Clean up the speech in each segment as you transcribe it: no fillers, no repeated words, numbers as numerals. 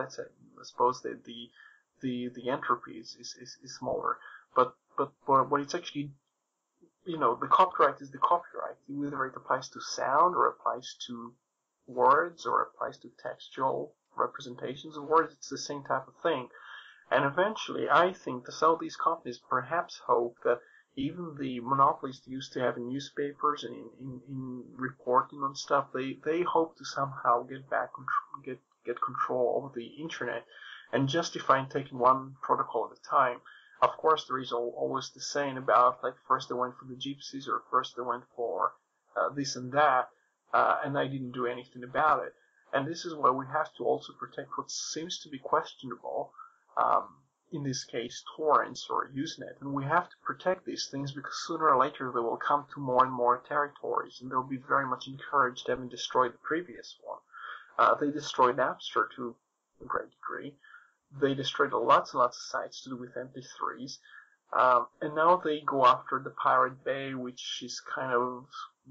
let's say, I suppose that the entropy is smaller. But what it's actually, the copyright is the copyright. Whether it applies to sound or applies to words or applies to textual representations of words, it's the same type of thing. And eventually, I think that some of these companies perhaps hope that even the monopolies they used to have in newspapers and in reporting on stuff, they hope to somehow get control over the internet and justify taking one protocol at a time. Of course, there is always the saying about, like, first they went for the gypsies or first they went for this and that, and I didn't do anything about it. And this is why we have to also protect what seems to be questionable, in this case, torrents or Usenet. And we have to protect these things because sooner or later they will come to more and more territories, and they'll be very much encouraged, having destroyed the previous one. They destroyed Napster to a great degree. They destroyed lots and lots of sites to do with MP3s. And now they go after the Pirate Bay, which is kind of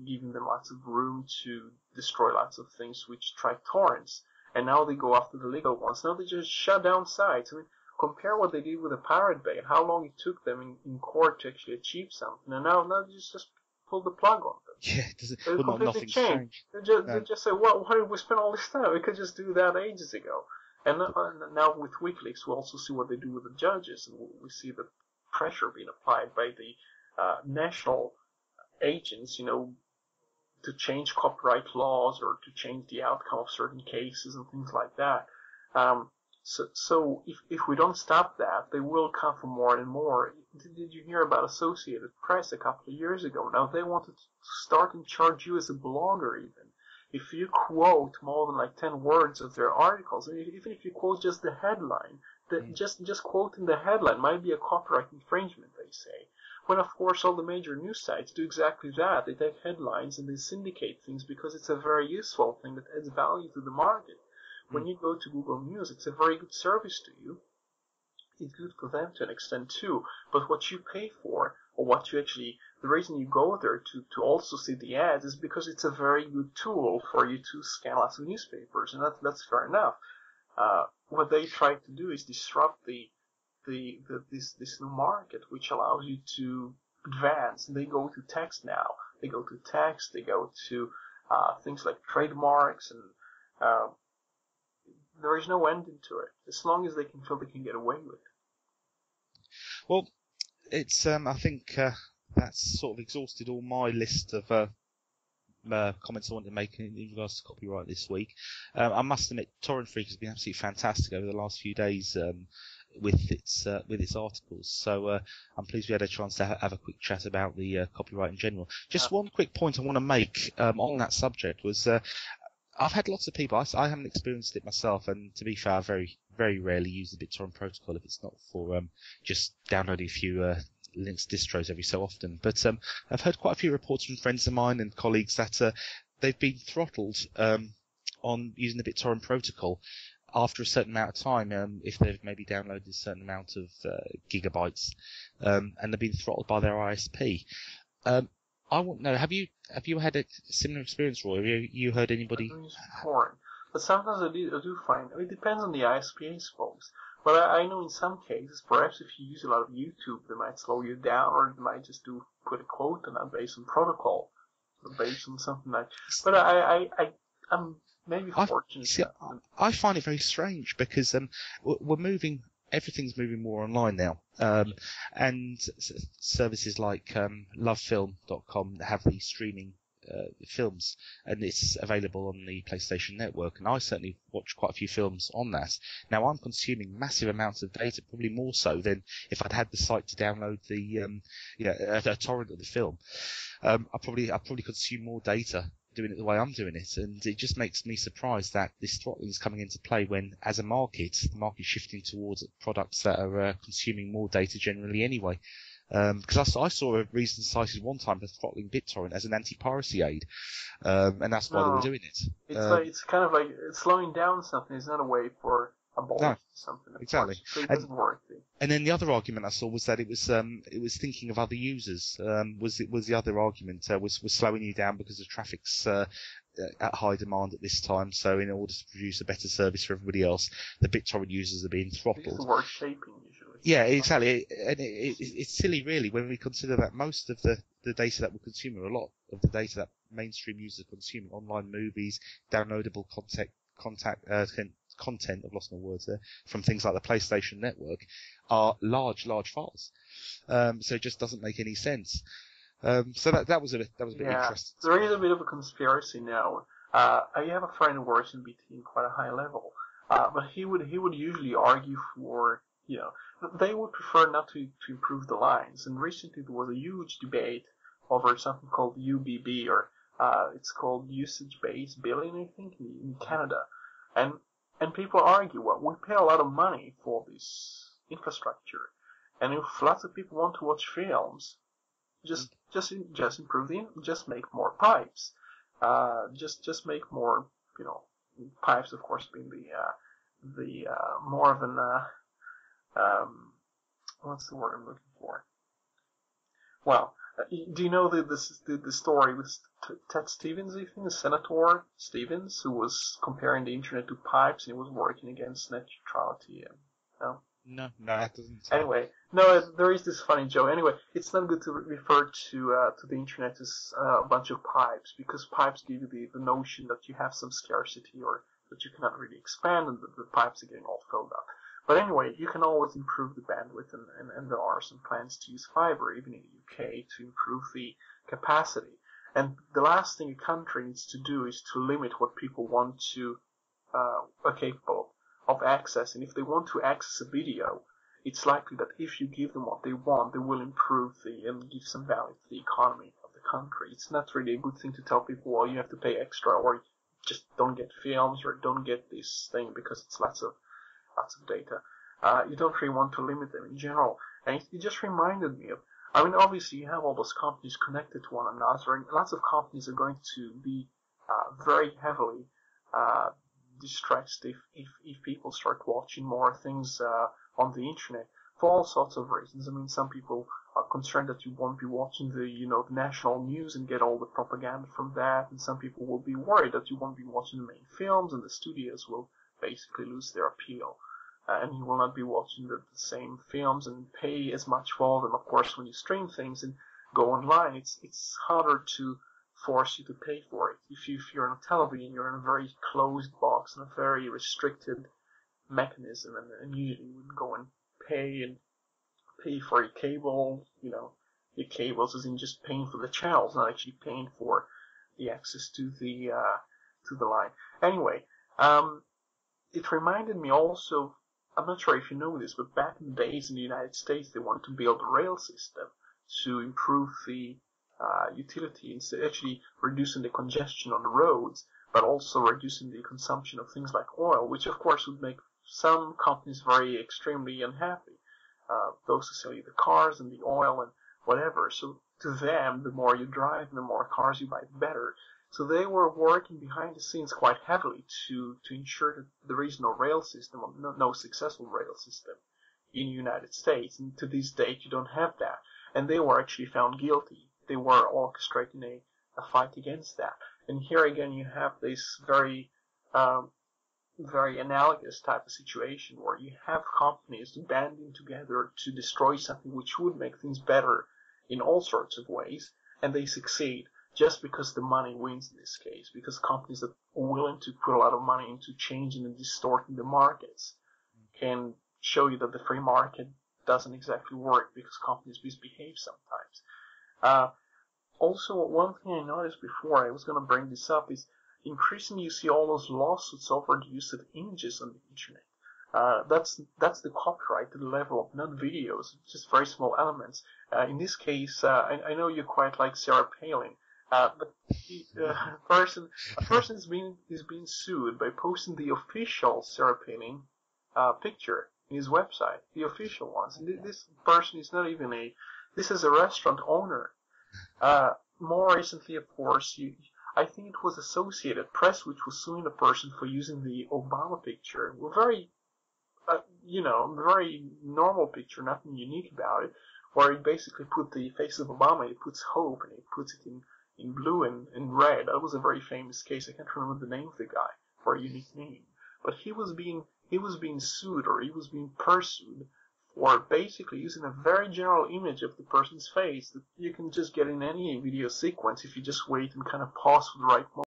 giving them lots of room to destroy lots of things which try torrents. And now they go after the legal ones. Now they just shut down sites. I mean, compare what they did with the Pirate Bay and how long it took them in court to actually achieve something. And now they just pull the plug on them. Yeah, completely changed. They just say, well, why did we spend all this time? We could just do that ages ago. And now with WikiLeaks, we also see what they do with the judges, and we see the pressure being applied by the national agents, to change copyright laws or to change the outcome of certain cases and things like that. So if we don't stop that, they will come for more and more. Did you hear about Associated Press a couple of years ago? Now they wanted to start and charge you as a blogger even. If you quote more than like 10 words of their articles, and even if you quote just the headline, just quoting the headline might be a copyright infringement, they say. When of course all the major news sites do exactly that. They take headlines and they syndicate things because it's a very useful thing that adds value to the market. When you go to Google News, it's a very good service to you. It's good for them to an extent too. But what you pay for, or what you actually, the reason you go there to also see the ads is because it's a very good tool for you to scan lots of newspapers, and that's fair enough. What they try to do is disrupt this new market, which allows you to advance. They go to text now. They go to text. They go to things like trademarks, and there is no end into it as long as they can feel they can get away with it. Well, it's I think that's sort of exhausted all my list of comments I wanted to make in regards to copyright this week. I must admit, Torrent Freak has been absolutely fantastic over the last few days with its articles. So I'm pleased we had a chance to have a quick chat about the copyright in general. Just one quick point I want to make on that subject was I've had lots of people. I haven't experienced it myself, and to be fair, I very, very rarely use the BitTorrent protocol if it's not for just downloading a few Linux distros every so often. But I've heard quite a few reports from friends of mine and colleagues that they've been throttled on using the BitTorrent protocol after a certain amount of time, if they've maybe downloaded a certain amount of gigabytes, and they've been throttled by their ISP. I want to know, have you had a similar experience, Roy? Have you heard anybody? Torrent, but sometimes I do find, it depends on the ISP, I suppose. But I know in some cases, perhaps if you use a lot of YouTube, they might slow you down, or they might just put a quote on that based on protocol, or based on something like. But I'm maybe fortunate. I find it very strange because we're moving. Everything's moving more online now, and services like lovefilm.com have these streaming films, and it's available on the PlayStation Network, and I certainly watch quite a few films on that. Now I'm consuming massive amounts of data, probably more so than if I'd had the site to download a torrent of the film. I probably consume more data doing it the way I'm doing it, and it just makes me surprised that this throttling is coming into play when, as a market, the market's shifting towards products that are consuming more data generally anyway. Because I saw a reason cited one time for throttling BitTorrent as an anti-piracy aid, and that's why they were doing it. It's kind of like it's slowing down something. It's not a way for abolishing something. Exactly. So it doesn't work. And then the other argument I saw was that it was thinking of other users. Was the other argument was slowing you down because the traffic's at high demand at this time. So in order to produce a better service for everybody else, the BitTorrent users are being throttled. Use the word shaping usually. Yeah, exactly. And it's silly, really, when we consider that most of the data that we're consuming, a lot of the data that mainstream users are consuming, online movies, downloadable content, I've lost my words there, from things like the PlayStation Network, are large files. So it just doesn't make any sense. So that was a bit interesting. There is a bit of a conspiracy now. I have a friend who works in BT in quite a high level, but he would usually argue for, they would prefer not to improve the lines. And recently there was a huge debate over something called UBB, or it's called usage-based billing, I think, in Canada. And people argue, well, we pay a lot of money for this infrastructure, and if lots of people want to watch films, just improve just make more pipes, just make more, pipes, of course, being the more of an what's the word I'm looking for? Well, do you know the story with Ted Stevens? I think Senator Stevens, who was comparing the internet to pipes and he was working against net neutrality. No. No, that doesn't. Anyway, no, there is this funny joke. Anyway, it's not good to refer to the internet as a bunch of pipes, because pipes give you the notion that you have some scarcity, or that you cannot really expand, and the pipes are getting all filled up. But anyway, you can always improve the bandwidth, and there are some plans to use fiber, even in the UK, to improve the capacity. And the last thing a country needs to do is to limit what people want to are capable of accessing. If they want to access a video, it's likely that if you give them what they want, they will improve and give some value to the economy of the country. It's not really a good thing to tell people, well, you have to pay extra, or just don't get films, or don't get this thing because it's lots of data. You don't really want to limit them in general. And it just reminded me of, obviously you have all those companies connected to one another, and lots of companies are going to be very heavily distressed if people start watching more things on the internet for all sorts of reasons. Some people are concerned that you won't be watching the national news and get all the propaganda from that, and some people will be worried that you won't be watching the main films, and the studios will basically lose their appeal. And you will not be watching the same films and pay as much for them. Of course, when you stream things and go online, it's harder to force you to pay for it. If you're on a television, you're in a very closed box and a very restricted mechanism, and usually you would go and pay for a cable, your cables, as in just paying for the channels, not actually paying for the access to the line. Anyway, it reminded me also, I'm not sure if you know this, but back in the days in the United States, they wanted to build a rail system to improve the utility, and so actually reducing the congestion on the roads, but also reducing the consumption of things like oil, which of course would make some companies very extremely unhappy. Those who sell you the cars and the oil and whatever. So to them, the more you drive, the more cars you buy, the better. So they were working behind the scenes quite heavily to ensure that there is no rail system, or no successful rail system in the United States. And to this date, you don't have that. And they were actually found guilty. They were orchestrating a fight against that. And here again, you have this very analogous type of situation where you have companies banding together to destroy something which would make things better in all sorts of ways, and they succeed just because the money wins in this case, because companies that are willing to put a lot of money into changing and distorting the markets can show you that the free market doesn't exactly work, because companies misbehave sometimes. Also, one thing I noticed before, I was going to bring this up, is increasingly you see all those lawsuits over the use of images on the internet. That's the copyright to the level of not videos, just very small elements. In this case, I know you quite like Sarah Palin, but a person is being sued by posting the official Sarah Palin picture in his website, the official ones. And this person is not even this is a restaurant owner. More recently, of course, I think it was Associated Press which was suing the person for using the Obama picture. A very, very normal picture, nothing unique about it, where he basically put the face of Obama, he puts hope, and he puts it in blue and in red. That was a very famous case. I can't remember the name of the guy for a unique name, but he was being sued, or he was being pursued for basically using a very general image of the person's face that you can just get in any video sequence if you just wait and kind of pause for the right moment.